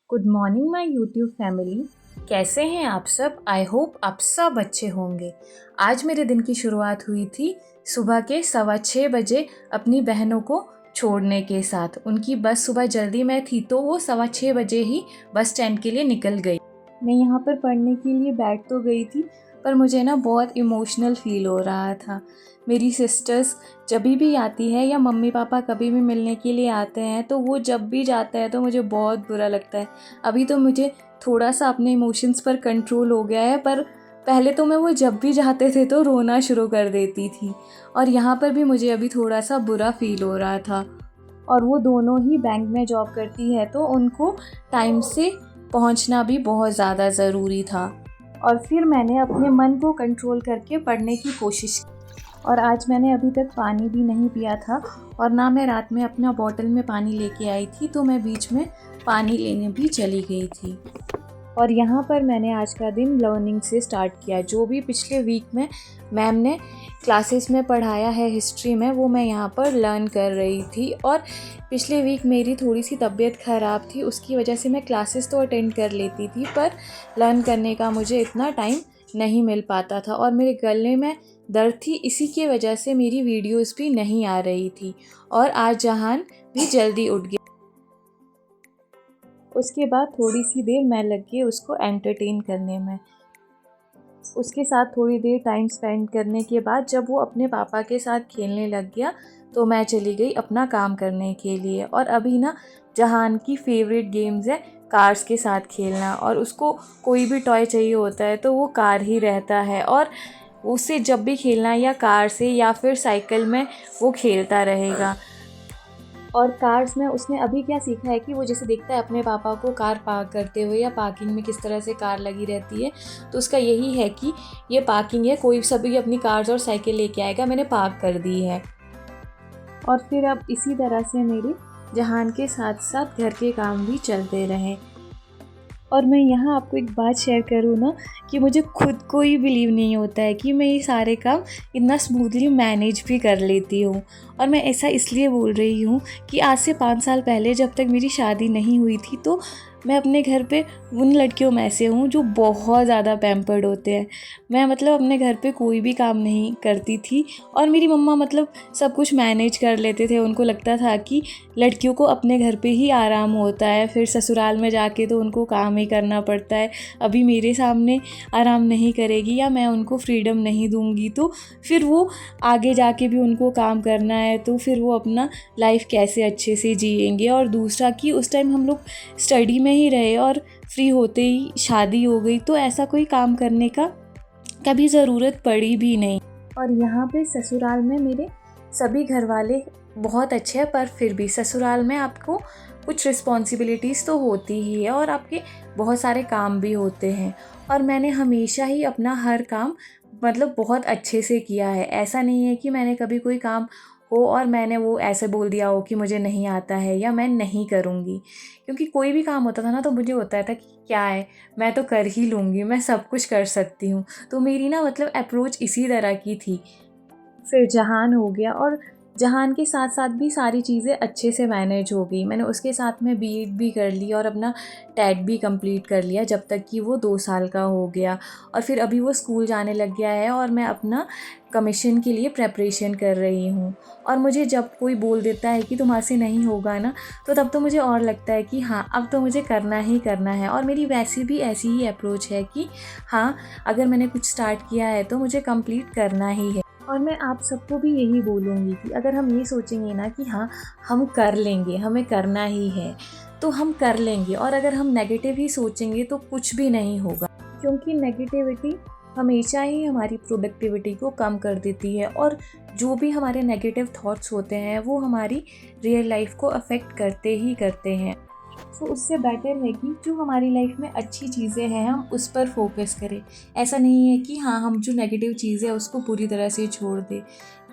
Good morning my YouTube family. कैसे हैं आप सब? आई होप आप सब अच्छे होंगे। आज मेरे दिन की शुरुआत हुई थी सुबह के 6:15 बजे अपनी बहनों को छोड़ने के साथ। उनकी बस सुबह जल्दी में थी तो वो 6:15 बजे ही बस स्टैंड के लिए निकल गई। मैं यहाँ पर पढ़ने के लिए बैठ तो गई थी, पर मुझे ना बहुत इमोशनल फील हो रहा था। मेरी सिस्टर्स जब भी आती है या मम्मी पापा कभी भी मिलने के लिए आते हैं तो वो जब भी जाता है तो मुझे बहुत बुरा लगता है। अभी तो मुझे थोड़ा सा अपने इमोशंस पर कंट्रोल हो गया है, पर पहले तो मैं वो जब भी जाते थे तो रोना शुरू कर देती थी। और यहाँ पर भी मुझे अभी थोड़ा सा बुरा फील हो रहा था। और वो दोनों ही बैंक में जॉब करती है तो उनको टाइम से पहुंचना भी बहुत ज़्यादा ज़रूरी था। और फिर मैंने अपने मन को कंट्रोल करके पढ़ने की कोशिश की। और आज मैंने अभी तक पानी भी नहीं पिया था और ना मैं रात में अपना बॉटल में पानी लेके आई थी, तो मैं बीच में पानी लेने भी चली गई थी। और यहाँ पर मैंने आज का दिन लर्निंग से स्टार्ट किया। जो भी पिछले वीक में मैम ने क्लासेस में पढ़ाया है हिस्ट्री में, वो मैं यहाँ पर लर्न कर रही थी। और पिछले वीक मेरी थोड़ी सी तबीयत ख़राब थी, उसकी वजह से मैं क्लासेस तो अटेंड कर लेती थी पर लर्न करने का मुझे इतना टाइम नहीं मिल पाता था। और मेरे गले में दर्द थी, इसी की वजह से मेरी वीडियोस भी नहीं आ रही थी। और आज जहान भी जल्दी उठ गया। उसके बाद थोड़ी सी देर मैं लग गई उसको एंटरटेन करने में। उसके साथ थोड़ी देर टाइम स्पेंड करने के बाद जब वो अपने पापा के साथ खेलने लग गया तो मैं चली गई अपना काम करने के लिए। और अभी ना जहान की फेवरेट गेम्स है कार्स के साथ खेलना, और उसको कोई भी टॉय चाहिए होता है तो वो कार ही रहता है। और उससे जब भी खेलना या कार से या फिर साइकिल में वो खेलता रहेगा। और कार्स में उसने अभी क्या सीखा है कि वो जैसे देखता है अपने पापा को कार पार्क करते हुए या पार्किंग में किस तरह से कार लगी रहती है, तो उसका यही है कि ये पार्किंग है, कोई सभी अपनी कार्स और साइकिल लेके आएगा, मैंने पार्क कर दी है। और फिर अब इसी तरह से मेरे जहान के साथ साथ घर के काम भी चलते रहे। और मैं यहाँ आपको एक बात शेयर करूँ ना कि मुझे खुद को ही बिलीव नहीं होता है कि मैं ये सारे काम इतना स्मूथली मैनेज भी कर लेती हूँ। और मैं ऐसा इसलिए बोल रही हूँ कि आज से 5 साल पहले जब तक मेरी शादी नहीं हुई थी तो मैं अपने घर पे उन लड़कियों में से हूँ जो बहुत ज़्यादा पैम्पर्ड होते हैं। मैं मतलब अपने घर पे कोई भी काम नहीं करती थी और मेरी मम्मा मतलब सब कुछ मैनेज कर लेते थे। उनको लगता था कि लड़कियों को अपने घर पे ही आराम होता है, फिर ससुराल में जाके तो उनको काम ही करना पड़ता है। अभी मेरे सामने आराम नहीं करेगी या मैं उनको फ्रीडम नहीं दूंगी तो फिर वो आगे जाके भी उनको काम करना है, तो फिर वो अपना लाइफ कैसे अच्छे से जिएंगे। और दूसरा कि उस टाइम हम लोग स्टडी में ही रहे और फ्री होते ही शादी हो गई, तो ऐसा कोई काम करने का कभी ज़रूरत पड़ी भी नहीं। और यहाँ पे ससुराल में मेरे सभी घर वाले बहुत अच्छे हैं, पर फिर भी ससुराल में आपको कुछ रिस्पॉन्सिबिलिटीज़ तो होती ही है और आपके बहुत सारे काम भी होते हैं। और मैंने हमेशा ही अपना हर काम मतलब बहुत अच्छे से किया है। ऐसा नहीं है कि मैंने कभी कोई काम हो और मैंने वो ऐसे बोल दिया हो कि मुझे नहीं आता है या मैं नहीं करूँगी। क्योंकि कोई भी काम होता था ना तो मुझे होता था कि क्या है, मैं तो कर ही लूँगी, मैं सब कुछ कर सकती हूँ। तो मेरी ना मतलब अप्रोच इसी तरह की थी। फिर जहान हो गया और जहान के साथ साथ भी सारी चीज़ें अच्छे से मैनेज हो गई। मैंने उसके साथ में बीएड भी कर ली और अपना टेट भी कंप्लीट कर लिया जब तक कि वो 2 साल का हो गया। और फिर अभी वो स्कूल जाने लग गया है और मैं अपना कमीशन के लिए प्रेपरेशन कर रही हूँ। और मुझे जब कोई बोल देता है कि तुम्हारे से नहीं होगा ना, तो तब तो मुझे और लगता है कि हाँ अब तो मुझे करना ही करना है। और मेरी वैसे भी ऐसी ही अप्रोच है कि हाँ अगर मैंने कुछ स्टार्ट किया है तो मुझे कंप्लीट करना ही है। और मैं आप सबको भी यही बोलूँगी कि अगर हम ये सोचेंगे ना कि हाँ हम कर लेंगे, हमें करना ही है, तो हम कर लेंगे। और अगर हम नेगेटिव ही सोचेंगे तो कुछ भी नहीं होगा, क्योंकि नेगेटिविटी हमेशा ही हमारी प्रोडक्टिविटी को कम कर देती है। और जो भी हमारे नेगेटिव थॉट्स होते हैं वो हमारी रियल लाइफ को अफेक्ट करते ही करते हैं। तो उससे बेटर है कि जो हमारी लाइफ में अच्छी चीज़ें हैं हम उस पर फोकस करें। ऐसा नहीं है कि हाँ हम जो नेगेटिव चीज़ है उसको पूरी तरह से छोड़ दें।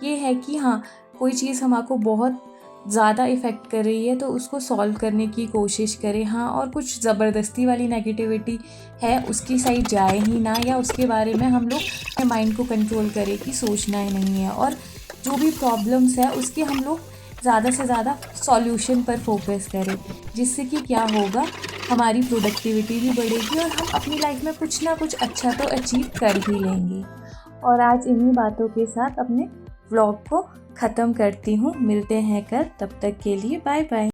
ये है कि हाँ कोई चीज़ हमको बहुत ज़्यादा इफ़ेक्ट कर रही है तो उसको सॉल्व करने की कोशिश करें। हाँ, और कुछ ज़बरदस्ती वाली नेगेटिविटी है उसकी साइड जाए ही ना, या उसके बारे में हम लोग अपने माइंड को कंट्रोल करें कि सोचना ही नहीं है। और जो भी प्रॉब्लम्स है उसके हम लोग ज़्यादा से ज़्यादा सॉल्यूशन पर फोकस करें, जिससे कि क्या होगा, हमारी प्रोडक्टिविटी भी बढ़ेगी और हम अपनी लाइफ में कुछ ना कुछ अच्छा तो अचीव कर ही लेंगे। और आज इन्हीं बातों के साथ अपने व्लॉग को ख़त्म करती हूँ। मिलते हैं कल, तब तक के लिए बाय बाय।